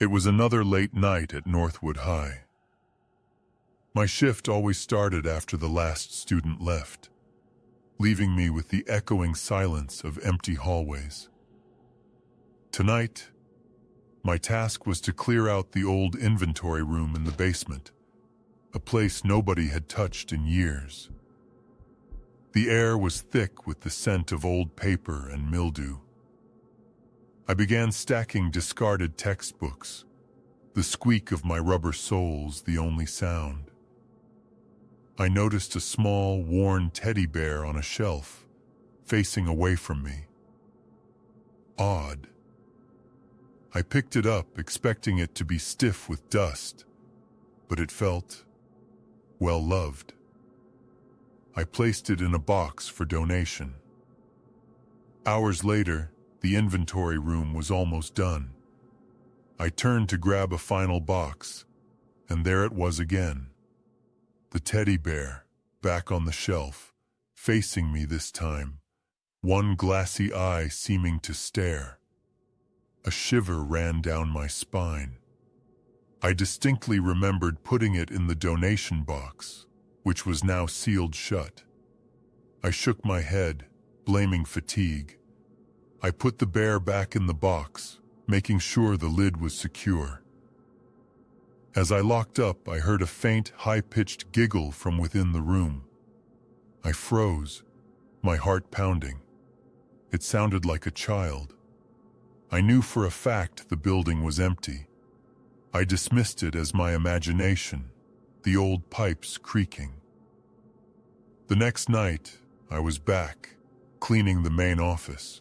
It was another late night at Northwood High. My shift always started after the last student left, leaving me with the echoing silence of empty hallways. Tonight, my task was to clear out the old inventory room in the basement, a place nobody had touched in years. The air was thick with the scent of old paper and mildew. I began stacking discarded textbooks, the squeak of my rubber soles the only sound. I noticed a small, worn teddy bear on a shelf, facing away from me. Odd. I picked it up, expecting it to be stiff with dust, but it felt well-loved. I placed it in a box for donation. Hours later, the inventory room was almost done. I turned to grab a final box, and there it was again. The teddy bear, back on the shelf, facing me this time, one glassy eye seeming to stare. A shiver ran down my spine. I distinctly remembered putting it in the donation box, which was now sealed shut. I shook my head, blaming fatigue. I put the bear back in the box, making sure the lid was secure. As I locked up, I heard a faint, high-pitched giggle from within the room. I froze, my heart pounding. It sounded like a child. I knew for a fact the building was empty. I dismissed it as my imagination, the old pipes creaking. The next night, I was back, cleaning the main office.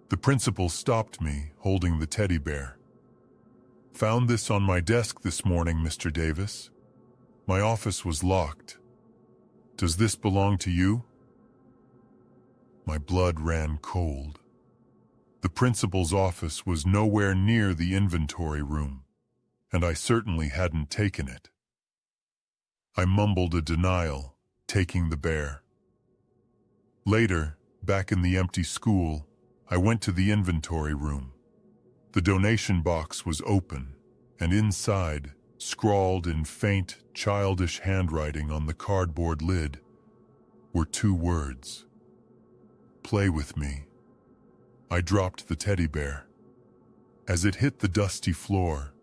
The principal stopped me, holding the teddy bear. "Found this on my desk this morning, Mr. Davis. My office was locked. Does this belong to you?" My blood ran cold. The principal's office was nowhere near the inventory room, and I certainly hadn't taken it. I mumbled a denial, taking the bear. Later, back in the empty school, I went to the inventory room. The donation box was open, and inside, scrawled in faint, childish handwriting on the cardboard lid, were 2 words. "Play with me." I dropped the teddy bear. As it hit the dusty floor,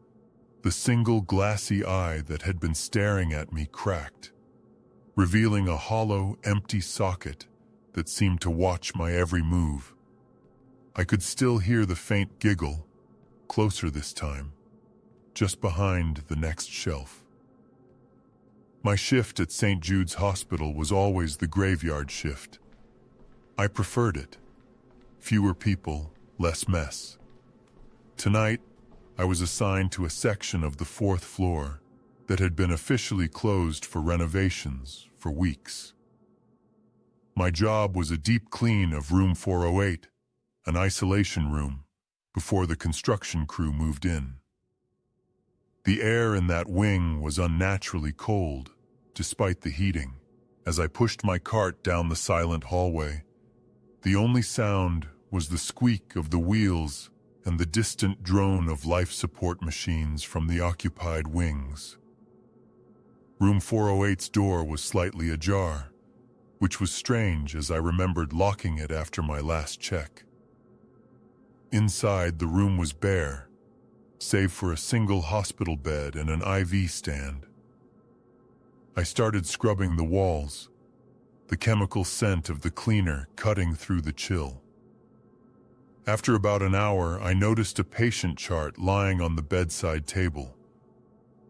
the single glassy eye that had been staring at me cracked, revealing a hollow, empty socket that seemed to watch my every move. I could still hear the faint giggle, closer this time, just behind the next shelf. My shift at St. Jude's Hospital was always the graveyard shift. I preferred it. Fewer people, less mess. Tonight, I was assigned to a section of the 4th floor that had been officially closed for renovations for weeks. My job was a deep clean of room 408, an isolation room, before the construction crew moved in. The air in that wing was unnaturally cold, despite the heating. As I pushed my cart down the silent hallway, the only sound was the squeak of the wheels and the distant drone of life support machines from the occupied wings. Room 408's door was slightly ajar, which was strange as I remembered locking it after my last check. Inside, the room was bare, save for a single hospital bed and an IV stand. I started scrubbing the walls, the chemical scent of the cleaner cutting through the chill. After about an hour, I noticed a patient chart lying on the bedside table.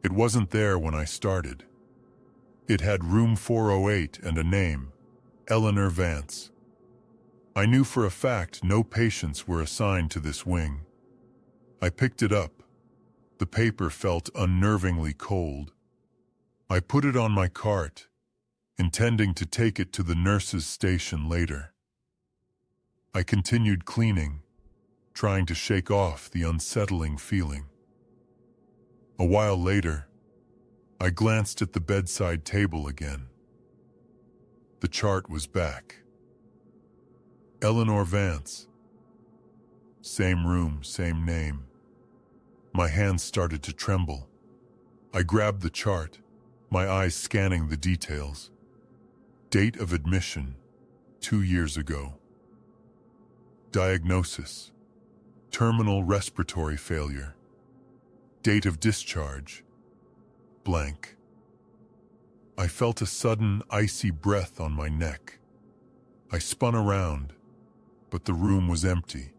It wasn't there when I started. It had room 408 and a name, Eleanor Vance. I knew for a fact no patients were assigned to this wing. I picked it up. The paper felt unnervingly cold. I put it on my cart, intending to take it to the nurse's station later. I continued cleaning, trying to shake off the unsettling feeling. A while later, I glanced at the bedside table again. The chart was back. Eleanor Vance. Same room, same name. My hands started to tremble. I grabbed the chart, my eyes scanning the details. Date of admission, 2 years ago. Diagnosis, terminal respiratory failure. Date of discharge, blank. I felt a sudden icy breath on my neck. I spun around, but the room was empty.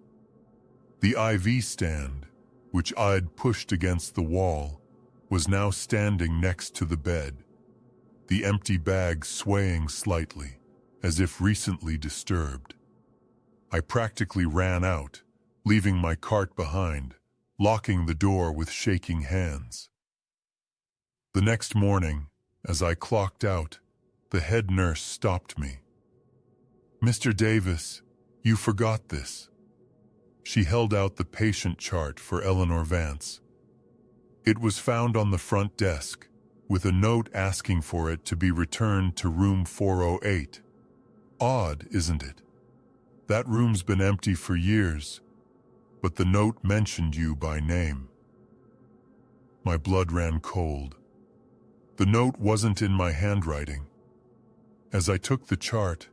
The IV stand, which I'd pushed against the wall, was now standing next to the bed, the empty bag swaying slightly, as if recently disturbed. I practically ran out, leaving my cart behind, locking the door with shaking hands. The next morning, as I clocked out, the head nurse stopped me. "Mr. Davis, you forgot this." She held out the patient chart for Eleanor Vance. It was found on the front desk, with a note asking for it to be returned to room 408. Odd, isn't it? That room's been empty for years, but the note mentioned you by name. My blood ran cold. The note wasn't in my handwriting. As I took the chart,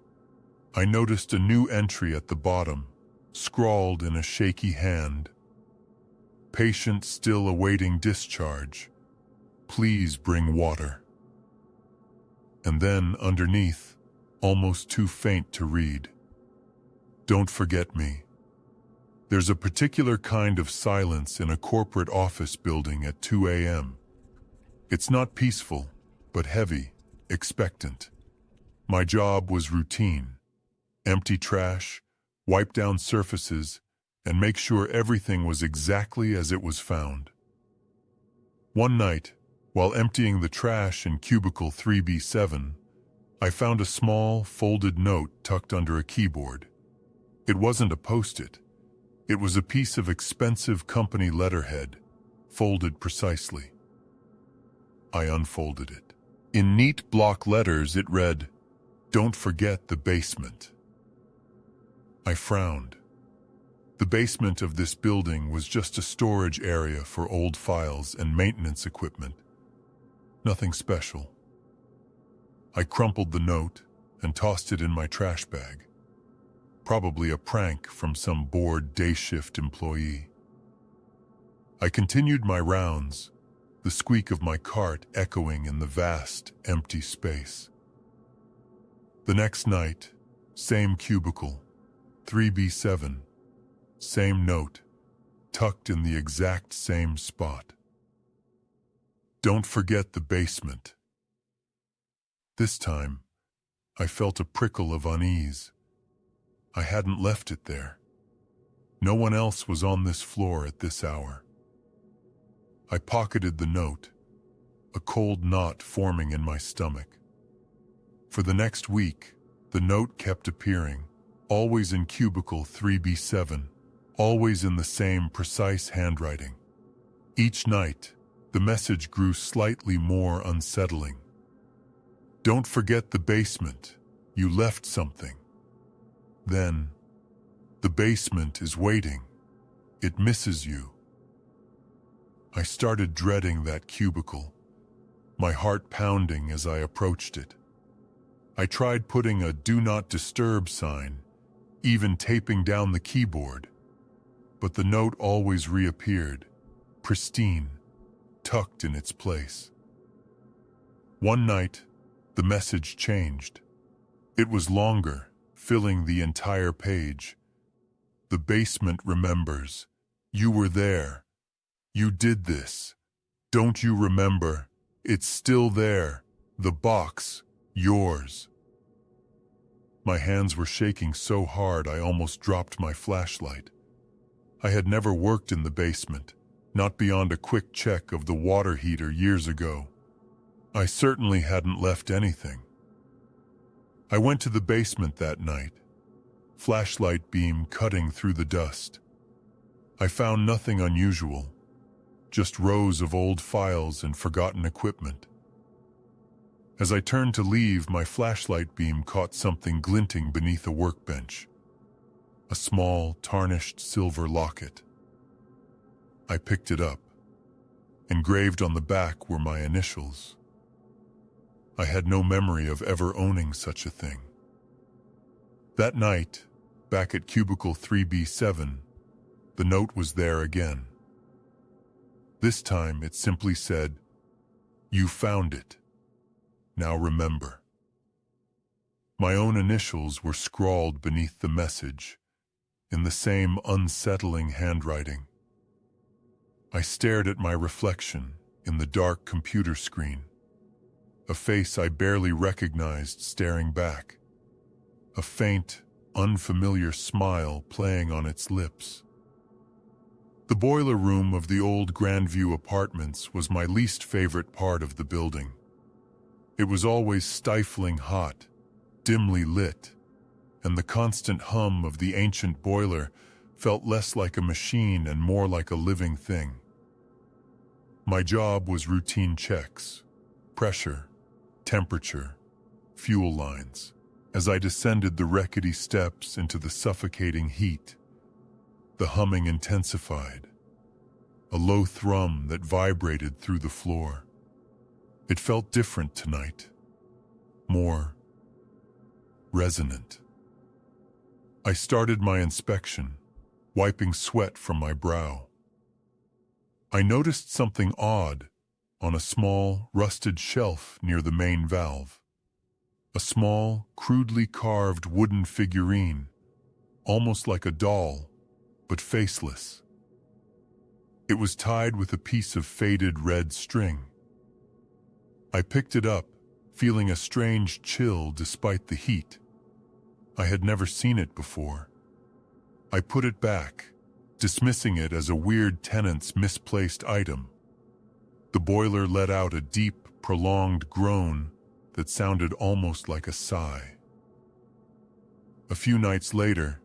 I noticed a new entry at the bottom, scrawled in a shaky hand. "Patient still awaiting discharge. Please bring water." And then underneath, almost too faint to read, "Don't forget me. There's a particular kind of silence in a corporate office building at 2 a.m. It's not peaceful, but heavy, expectant. My job was routine. Empty trash, wipe down surfaces, and make sure everything was exactly as it was found. One night, while emptying the trash in cubicle 3B7, I found a small, folded note tucked under a keyboard. It wasn't a post-it. It was a piece of expensive company letterhead, folded precisely. I unfolded it. In neat block letters it read, "Don't forget the basement." I frowned. The basement of this building was just a storage area for old files and maintenance equipment. Nothing special. I crumpled the note and tossed it in my trash bag. Probably a prank from some bored day shift employee. I continued my rounds, the squeak of my cart echoing in the vast, empty space. The next night, same cubicle, 3B7, same note, tucked in the exact same spot. "Don't forget the basement." This time, I felt a prickle of unease. I hadn't left it there. No one else was on this floor at this hour. I pocketed the note, a cold knot forming in my stomach. For the next week, the note kept appearing, always in cubicle 3B7, always in the same precise handwriting. Each night, the message grew slightly more unsettling. "Don't forget the basement. You left something." Then, "The basement is waiting. It misses you." I started dreading that cubicle, my heart pounding as I approached it. I tried putting a "Do Not Disturb" sign, even taping down the keyboard, but the note always reappeared, pristine, tucked in its place. One night, the message changed. It was longer, filling the entire page. "The basement remembers. You were there. You did this. Don't you remember? It's still there. The box, yours." My hands were shaking so hard I almost dropped my flashlight. I had never worked in the basement, not beyond a quick check of the water heater years ago. I certainly hadn't left anything. I went to the basement that night, flashlight beam cutting through the dust. I found nothing unusual, just rows of old files and forgotten equipment. As I turned to leave, my flashlight beam caught something glinting beneath a workbench. A small, tarnished silver locket. I picked it up. Engraved on the back were my initials. I had no memory of ever owning such a thing. That night, back at cubicle 3B7, the note was there again. This time it simply said, "You found it. Now remember." My own initials were scrawled beneath the message, in the same unsettling handwriting. I stared at my reflection in the dark computer screen, a face I barely recognized staring back, a faint, unfamiliar smile playing on its lips. The boiler room of the old Grandview apartments was my least favorite part of the building. It was always stifling hot, dimly lit, and the constant hum of the ancient boiler felt less like a machine and more like a living thing. My job was routine checks, pressure, temperature, fuel lines. As I descended the rickety steps into the suffocating heat, the humming intensified, a low thrum that vibrated through the floor. It felt different tonight, more resonant. I started my inspection, wiping sweat from my brow. I noticed something odd on a small, rusted shelf near the main valve. A small, crudely carved wooden figurine, almost like a doll, but faceless. It was tied with a piece of faded red string. I picked it up, feeling a strange chill despite the heat. I had never seen it before. I put it back, dismissing it as a weird tenant's misplaced item. The boiler let out a deep, prolonged groan that sounded almost like a sigh. A few nights later,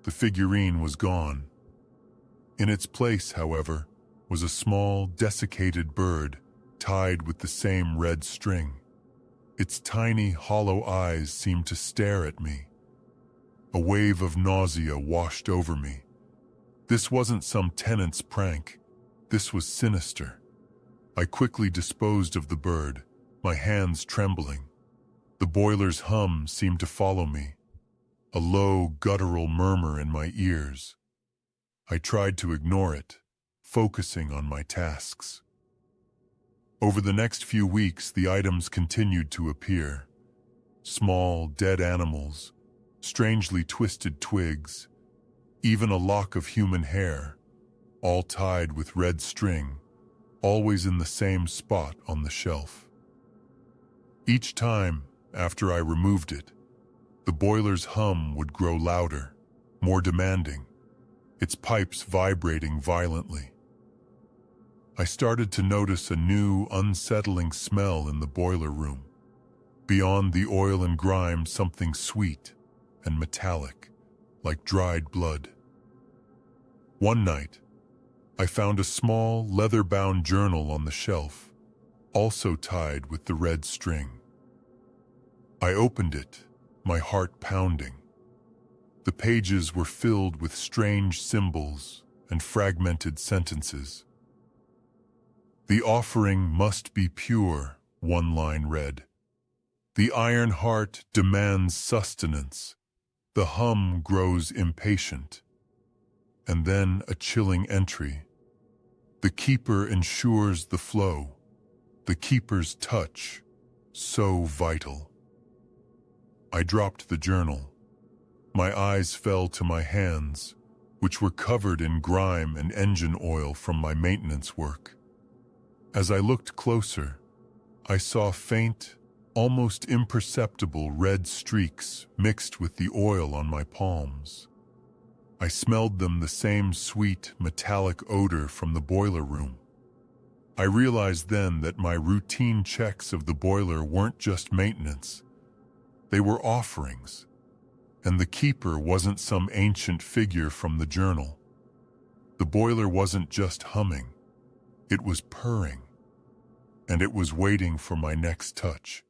the figurine was gone. In its place, however, was a small, desiccated bird tied with the same red string. Its tiny, hollow eyes seemed to stare at me. A wave of nausea washed over me. This wasn't some tenant's prank. This was sinister. I quickly disposed of the bird, my hands trembling. The boiler's hum seemed to follow me, a low, guttural murmur in my ears. I tried to ignore it, focusing on my tasks. Over the next few weeks, the items continued to appear. Small, dead animals, strangely twisted twigs, even a lock of human hair, all tied with red string, always in the same spot on the shelf. Each time, after I removed it, the boiler's hum would grow louder, more demanding, its pipes vibrating violently. I started to notice a new, unsettling smell in the boiler room. Beyond the oil and grime, something sweet and metallic, like dried blood. One night, I found a small, leather-bound journal on the shelf, also tied with the red string. I opened it, my heart pounding. The pages were filled with strange symbols and fragmented sentences. "The offering must be pure," one line read. "The iron heart demands sustenance. The hum grows impatient." And then a chilling entry. "The keeper ensures the flow. The keeper's touch, so vital." I dropped the journal. My eyes fell to my hands, which were covered in grime and engine oil from my maintenance work. As I looked closer, I saw faint, almost imperceptible red streaks mixed with the oil on my palms. I smelled them, the same sweet, metallic odor from the boiler room. I realized then that my routine checks of the boiler weren't just maintenance. They were offerings, and the keeper wasn't some ancient figure from the journal. The boiler wasn't just humming, it was purring, and it was waiting for my next touch.